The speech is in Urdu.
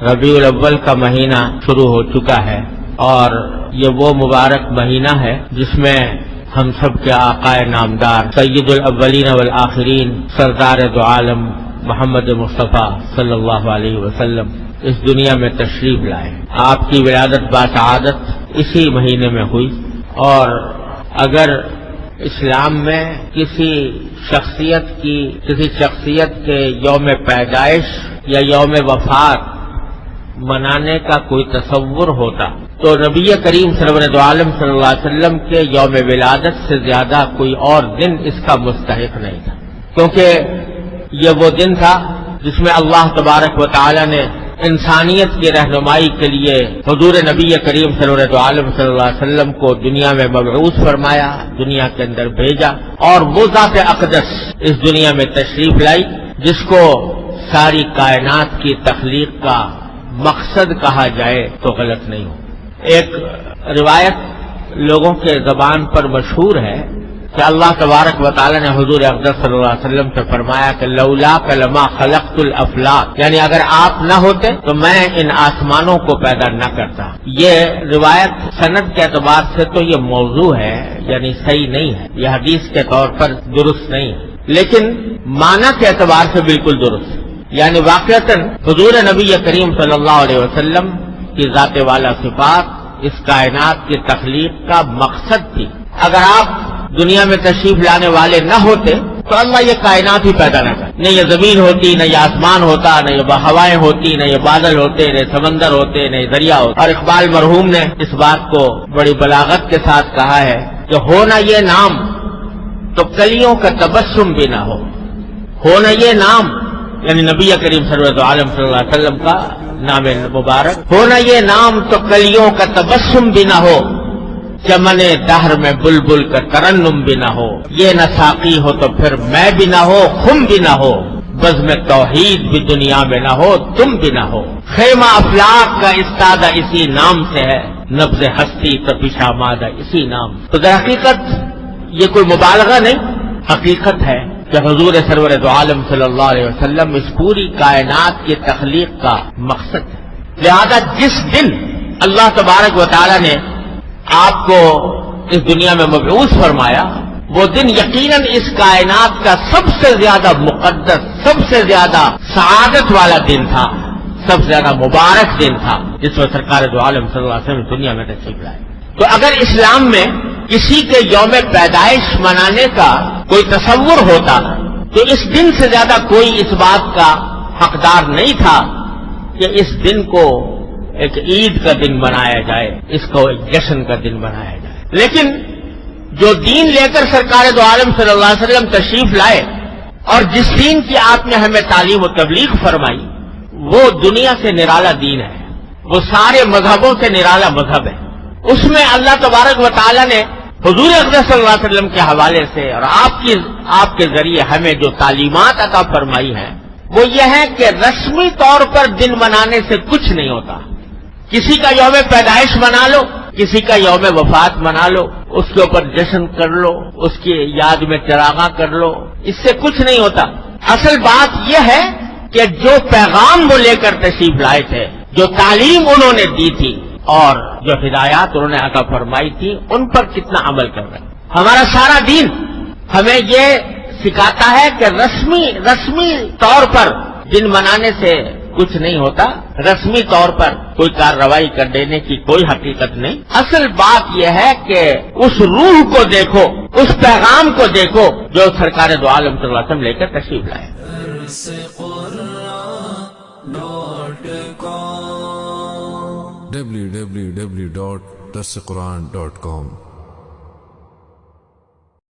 ربیع الاول کا مہینہ شروع ہو چکا ہے اور یہ وہ مبارک مہینہ ہے جس میں ہم سب کے آقا نامدار سید الاولین والآخرین سردار دو عالم محمد مصطفیٰ صلی اللہ علیہ وسلم اس دنیا میں تشریف لائے۔ آپ کی ولادت باسعادت اسی مہینے میں ہوئی، اور اگر اسلام میں کسی شخصیت کے یوم پیدائش یا یوم وفات منانے کا کوئی تصور ہوتا تو نبی کریم سرور دو عالم صلی اللہ علیہ وسلم کے یوم ولادت سے زیادہ کوئی اور دن اس کا مستحق نہیں تھا، کیونکہ یہ وہ دن تھا جس میں اللہ تبارک و تعالی نے انسانیت کی رہنمائی کے لیے حضور نبی کریم سرور دو عالم صلی اللہ علیہ وسلم کو دنیا میں مبعوث فرمایا، دنیا کے اندر بھیجا، اور وہ ذات اقدس اس دنیا میں تشریف لائی جس کو ساری کائنات کی تخلیق کا مقصد کہا جائے تو غلط نہیں ہو۔ ایک روایت لوگوں کے زبان پر مشہور ہے کہ اللہ تبارک و تعالی نے حضور اقدس صلی اللہ علیہ وسلم سے فرمایا کہ لولاک لما خلقت الافلاک، یعنی اگر آپ نہ ہوتے تو میں ان آسمانوں کو پیدا نہ کرتا۔ یہ روایت سند کے اعتبار سے تو یہ موضوع ہے، یعنی صحیح نہیں ہے، یہ حدیث کے طور پر درست نہیں ہے، لیکن معنی کے اعتبار سے بالکل درست ہے۔ یعنی واقعتاً حضور نبی کریم صلی اللہ علیہ وسلم کی ذات والا صفات اس کائنات کی تخلیق کا مقصد تھی۔ اگر آپ دنیا میں تشریف لانے والے نہ ہوتے تو اللہ یہ کائنات ہی پیدا نہ کرتا، نہ یہ زمین ہوتی، نہ یہ آسمان ہوتا، نہ یہ ہوائیں ہوتی، نہ یہ بادل ہوتے، نہ سمندر ہوتے، نہ یہ دریا ہوتا۔ اور اقبال مرحوم نے اس بات کو بڑی بلاغت کے ساتھ کہا ہے کہ ہونا یہ نام تو کلیوں کا تبسم بھی نہ ہو، ہونا یہ نام یعنی نبی کریم صلی اللہ علیہ وسلم کا نام مبارک، ہونا یہ نام تو کلیوں کا تبسم بھی نہ ہو، چمن دہر میں بلبل کا ترنم بھی نہ ہو، یہ نہ ساقی ہو تو پھر میں بھی نہ ہو، خم بھی نہ ہو، بزم توحید بھی دنیا میں نہ ہو، تم بھی نہ ہو، خیمہ افلاک کا استادہ اسی نام سے ہے، نبض ہستی تپش آمادہ اسی نام۔ تو در حقیقت یہ کوئی مبالغہ نہیں، حقیقت ہے کہ حضور سرور دو عالم صلی اللہ علیہ وسلم اس پوری کائنات کی تخلیق کا مقصد ہے۔ لہذا جس دن اللہ تبارک و تعالی نے آپ کو اس دنیا میں مبعوث فرمایا، وہ دن یقیناً اس کائنات کا سب سے زیادہ مقدس، سب سے زیادہ سعادت والا دن تھا، سب سے زیادہ مبارک دن تھا جس میں سرکار دو عالم صلی اللہ علیہ وسلم دنیا میں تشریف لائے۔ تو اگر اسلام میں کسی کے یوم پیدائش منانے کا کوئی تصور ہوتا تو اس دن سے زیادہ کوئی اس بات کا حقدار نہیں تھا کہ اس دن کو ایک عید کا دن بنایا جائے، اس کو ایک جشن کا دن بنایا جائے۔ لیکن جو دین لے کر سرکار دو عالم صلی اللہ علیہ وسلم تشریف لائے اور جس دین کی آپ نے ہمیں تعلیم و تبلیغ فرمائی، وہ دنیا سے نرالا دین ہے، وہ سارے مذہبوں سے نرالا مذہب ہے۔ اس میں اللہ تبارک و تعالی نے حضور اقدس صلی اللہ علیہ وسلم کے حوالے سے اور آپ کے ذریعے ہمیں جو تعلیمات عطا فرمائی ہیں وہ یہ ہے کہ رسمی طور پر دن منانے سے کچھ نہیں ہوتا۔ کسی کا یوم پیدائش منا لو، کسی کا یوم وفات منا لو، اس کے اوپر جشن کر لو، اس کی یاد میں چراغاں کر لو، اس سے کچھ نہیں ہوتا۔ اصل بات یہ ہے کہ جو پیغام وہ لے کر تشریف لائے تھے، جو تعلیم انہوں نے دی تھی اور جو ہدایات انہوں نے عطا فرمائی تھی، ان پر کتنا عمل کر رہے ہیں۔ ہمارا سارا دین ہمیں یہ سکھاتا ہے کہ رسمی طور پر دن منانے سے کچھ نہیں ہوتا، رسمی طور پر کوئی کارروائی کر دینے کی کوئی حقیقت نہیں۔ اصل بات یہ ہے کہ اس روح کو دیکھو، اس پیغام کو دیکھو جو سرکار دو عالم صلی اللہ علیہ وسلم لے کر تشریف لائے۔ www.darsequran.com